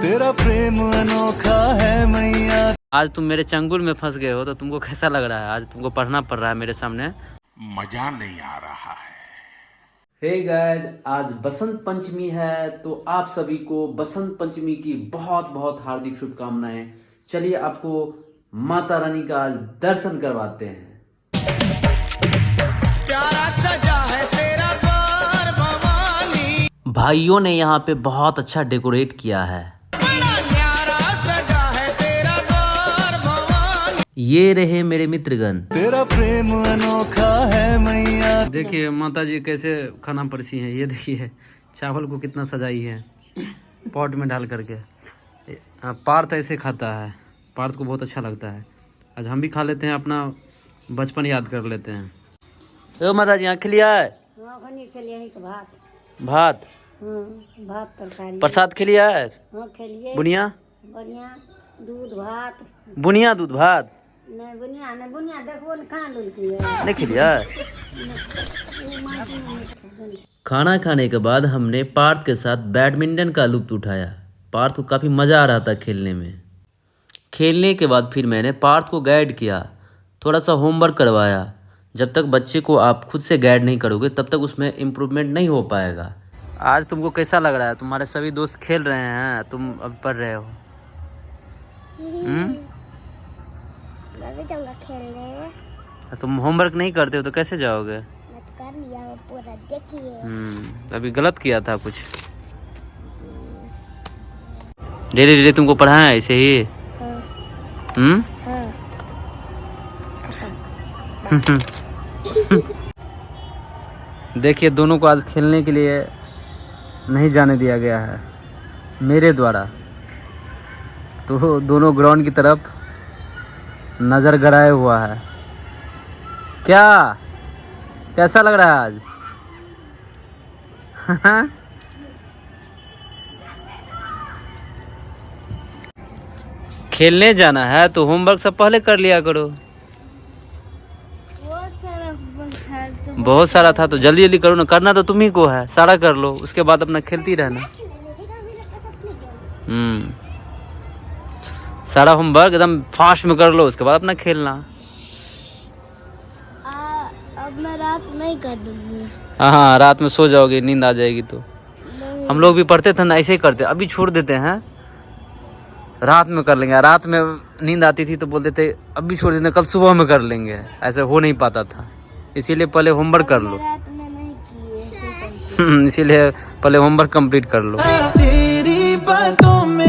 तेरा प्रेम अनोखा है मैया। आज तुम मेरे चंगुल में फंस गए हो तो तुमको कैसा लग रहा है? आज तुमको पढ़ना पड़ रहा है मेरे सामने। मजा नहीं आ रहा है। हे गाइस, आज बसंत पंचमी है तो आप सभी को बसंत पंचमी की बहुत बहुत हार्दिक शुभकामनाएं। चलिए आपको माता रानी का आज दर्शन करवाते हैं। प्यारा सजा है तेरा द्वार भवानी, भाइयों ने यहाँ पे बहुत अच्छा डेकोरेट किया है। प्यारा सजा है तेरा द्वार भवानी। ये रहे मेरे मित्रगण। तेरा प्रेम अनोखा है मैया। देखिए माता जी कैसे खाना परसी हैं। ये देखिए चावल को कितना सजाई है पॉट में डाल करके। पार्थ ऐसे खाता है, पार्थ को बहुत अच्छा लगता है। आज हम भी खा लेते हैं, अपना बचपन याद कर लेते हैं। ओ माता जी यहाँ खिलिया है भात भात भात तरकारी प्रसाद खिलिया है खेलिए बुनिया बढ़िया दूध भात बुनिया दूध भात नहीं बुनिया देखो न कहाँ लुलकी है नहीं खिलिया। खाना खाने के बाद हमने पार्थ के साथ बैडमिंटन का लुत्फ उठाया। पार्थ को काफ़ी मज़ा आ रहा था खेलने में। खेलने के बाद फिर मैंने पार्थ को गाइड किया, थोड़ा सा होमवर्क करवाया। जब तक बच्चे को आप खुद से गाइड नहीं करोगे तब तक उसमें इम्प्रूवमेंट नहीं हो पाएगा। आज तुमको कैसा लग रहा है? तुम्हारे सभी दोस्त खेल रहे हैं, तुम अब पढ़ रहे हो। खेलने तुम होमवर्क नहीं करते हो तो कैसे जाओगे? कर लिया पूरा देखिए अभी गलत किया था कुछ। डेली डेली तुमको पढ़ाया है ऐसे ही? देखिए दोनों को आज खेलने के लिए नहीं जाने दिया गया है मेरे द्वारा, तो दोनों ग्राउंड की तरफ नज़र गड़ाए हुआ है। क्या कैसा लग रहा है आज? खेलने जाना है तो होमवर्क सब पहले कर लिया करो। बहुत सारा था तो जल्दी जल्दी करो ना। करना तो तुम ही को है, सारा कर लो, उसके बाद अपना खेलती रहना। सारा होमवर्क एकदम फास्ट में कर लो, उसके बाद अपना खेलना। अब मैं रात नहीं कर दूंगी। हाँ रात में सो जाओगे, नींद आ जाएगी तो। हम लोग भी पढ़ते थे ना, ऐसे ही करते, अभी छोड़ देते हैं, रात में कर लेंगे। रात में नींद आती थी तो बोलते थे अभी छोड़ देते, कल सुबह में कर लेंगे। ऐसे हो नहीं पाता था, इसीलिए पहले होमवर्क कर लो। रात में नहीं किए इसीलिए पहले होमवर्क कंप्लीट कर लो। तेरी बातों में